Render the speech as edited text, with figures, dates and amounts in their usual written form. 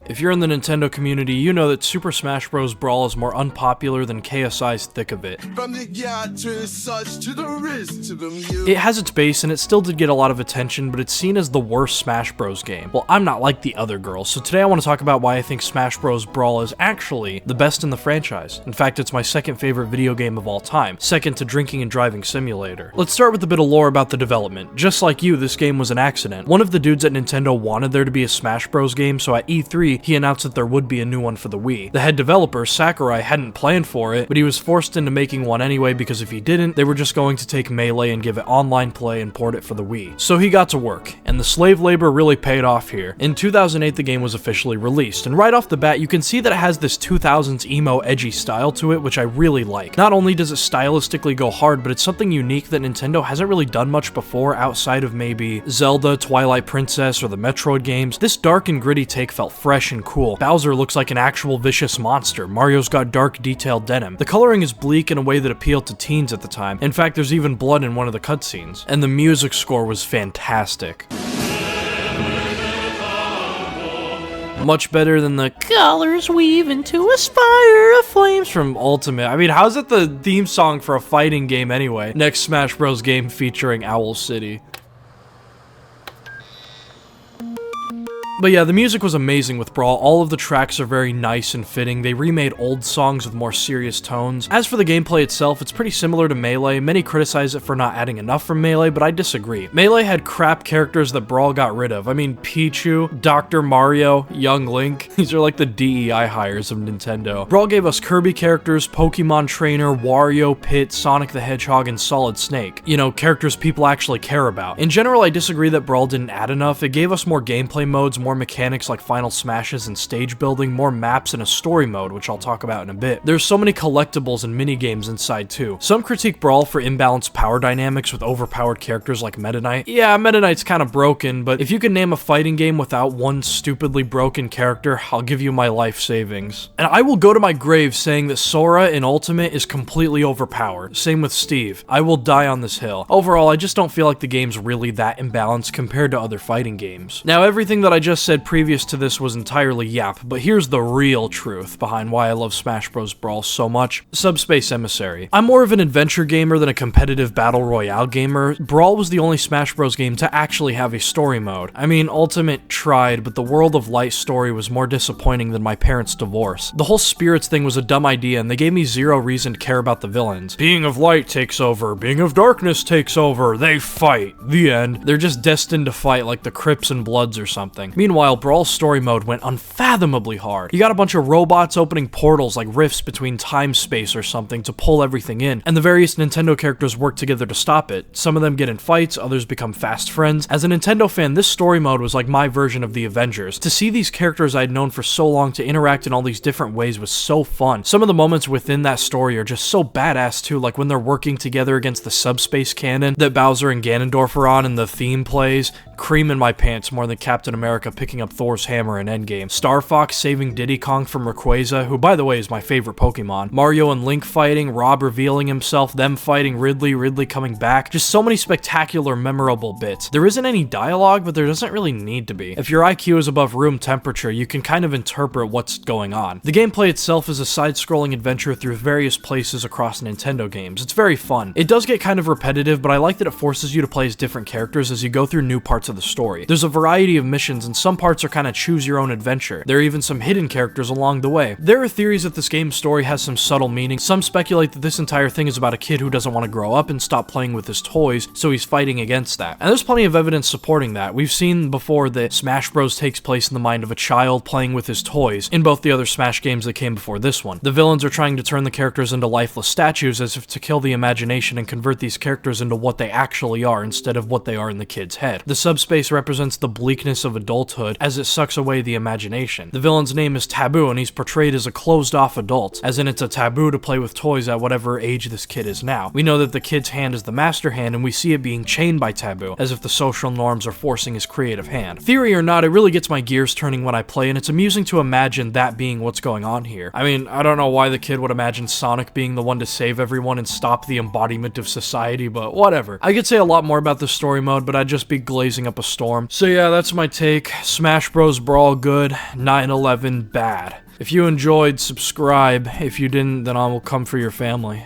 If you're in the Nintendo community, you know that Super Smash Bros Brawl is more unpopular than KSI's thick of it. From the yard to the such to the wrist to the mute. It has its base and it still did get a lot of attention, but it's seen as the worst Smash Bros game. Well, I'm not like the other girls, so today I want to talk about why I think Smash Bros Brawl is actually the best in the franchise. In fact, it's my second favorite video game of all time, second to Drinking and Driving Simulator. Let's start with a bit of lore about the development. Just like you, this game was an accident. One of the dudes at Nintendo wanted there to be a Smash Bros game, so at E3, he announced that there would be a new one for the Wii. The head developer, Sakurai, hadn't planned for it, but he was forced into making one anyway because if he didn't, they were just going to take Melee and give it online play and port it for the Wii. So he got to work, and the slave labor really paid off here. In 2008, the game was officially released, and right off the bat, you can see that it has this 2000s emo edgy style to it, which I really like. Not only does it stylistically go hard, but it's something unique that Nintendo hasn't really done much before outside of maybe Zelda, Twilight Princess, or the Metroid games. This dark and gritty take felt fresh and cool. Bowser looks like an actual vicious monster. Mario's got dark, detailed denim. The coloring is bleak in a way that appealed to teens at the time. In fact, there's even blood in one of the cutscenes. And the music score was fantastic. Much better than the colors weave into a spire of flames from Ultimate. I mean, how's it the theme song for a fighting game anyway? Next Smash Bros game featuring Owl City. But yeah, the music was amazing with Brawl. All of the tracks are very nice and fitting. They remade old songs with more serious tones. As for the gameplay itself, it's pretty similar to Melee. Many criticize it for not adding enough from Melee, but I disagree. Melee had crap characters that Brawl got rid of. I mean, Pichu, Dr. Mario, Young Link. These are like the DEI hires of Nintendo. Brawl gave us Kirby characters, Pokemon Trainer, Wario, Pit, Sonic the Hedgehog, and Solid Snake. You know, characters people actually care about. In general, I disagree that Brawl didn't add enough. It gave us more gameplay modes, more mechanics like final smashes and stage building, more maps, and a story mode, which I'll talk about in a bit. There's so many collectibles and mini-games inside too. Some critique Brawl for imbalanced power dynamics with overpowered characters like Meta Knight. Yeah, Meta Knight's kind of broken, but if you can name a fighting game without one stupidly broken character, I'll give you my life savings. And I will go to my grave saying that Sora in Ultimate is completely overpowered. Same with Steve. I will die on this hill. Overall, I just don't feel like the game's really that imbalanced compared to other fighting games. Now, everything that I just said previous to this was entirely yap, but here's the real truth behind why I love Smash Bros Brawl so much. Subspace Emissary. I'm more of an adventure gamer than a competitive battle royale gamer. Brawl was the only Smash Bros game to actually have a story mode. I mean, Ultimate tried, but the World of Light story was more disappointing than my parents' divorce. The whole spirits thing was a dumb idea, and they gave me zero reason to care about the villains. Being of Light takes over, Being of Darkness takes over, they fight. The end. They're just destined to fight like the Crips and Bloods or something. Meanwhile, Brawl's story mode went unfathomably hard. You got a bunch of robots opening portals like rifts between time-space or something to pull everything in, and the various Nintendo characters work together to stop it. Some of them get in fights, others become fast friends. As a Nintendo fan, this story mode was like my version of the Avengers. To see these characters I'd known for so long to interact in all these different ways was so fun. Some of the moments within that story are just so badass too, like when they're working together against the Subspace Cannon that Bowser and Ganondorf are on and the theme plays. Cream in my pants more than Captain America picking up Thor's hammer in Endgame. Star Fox saving Diddy Kong from Rayquaza, who by the way is my favorite Pokemon. Mario and Link fighting, Rob revealing himself, them fighting Ridley coming back. Just so many spectacular, memorable bits. There isn't any dialogue, but there doesn't really need to be. If your IQ is above room temperature, you can kind of interpret what's going on. The gameplay itself is a side-scrolling adventure through various places across Nintendo games. It's very fun. It does get kind of repetitive, but I like that it forces you to play as different characters as you go through new parts of the story. There's a variety of missions, and some parts are kind of choose your own adventure. There are even some hidden characters along the way. There are theories that this game's story has some subtle meaning. Some speculate that this entire thing is about a kid who doesn't want to grow up and stop playing with his toys, so he's fighting against that. And there's plenty of evidence supporting that. We've seen before that Smash Bros takes place in the mind of a child playing with his toys in both the other Smash games that came before this one. The villains are trying to turn the characters into lifeless statues as if to kill the imagination and convert these characters into what they actually are instead of what they are in the kid's head. The subspace represents the bleakness of adulthood as it sucks away the imagination. The villain's name is Taboo, and he's portrayed as a closed-off adult, as in it's a taboo to play with toys at whatever age this kid is now. We know that the kid's hand is the master hand, and we see it being chained by Taboo, as if the social norms are forcing his creative hand. Theory or not, it really gets my gears turning when I play, and it's amusing to imagine that being what's going on here. I mean, I don't know why the kid would imagine Sonic being the one to save everyone and stop the embodiment of society, but whatever. I could say a lot more about the story mode, but I'd just be glazing kicking up a storm. So yeah, that's my take. Smash Bros Brawl good, 9/11 bad. If you enjoyed, subscribe. If you didn't, then I will come for your family.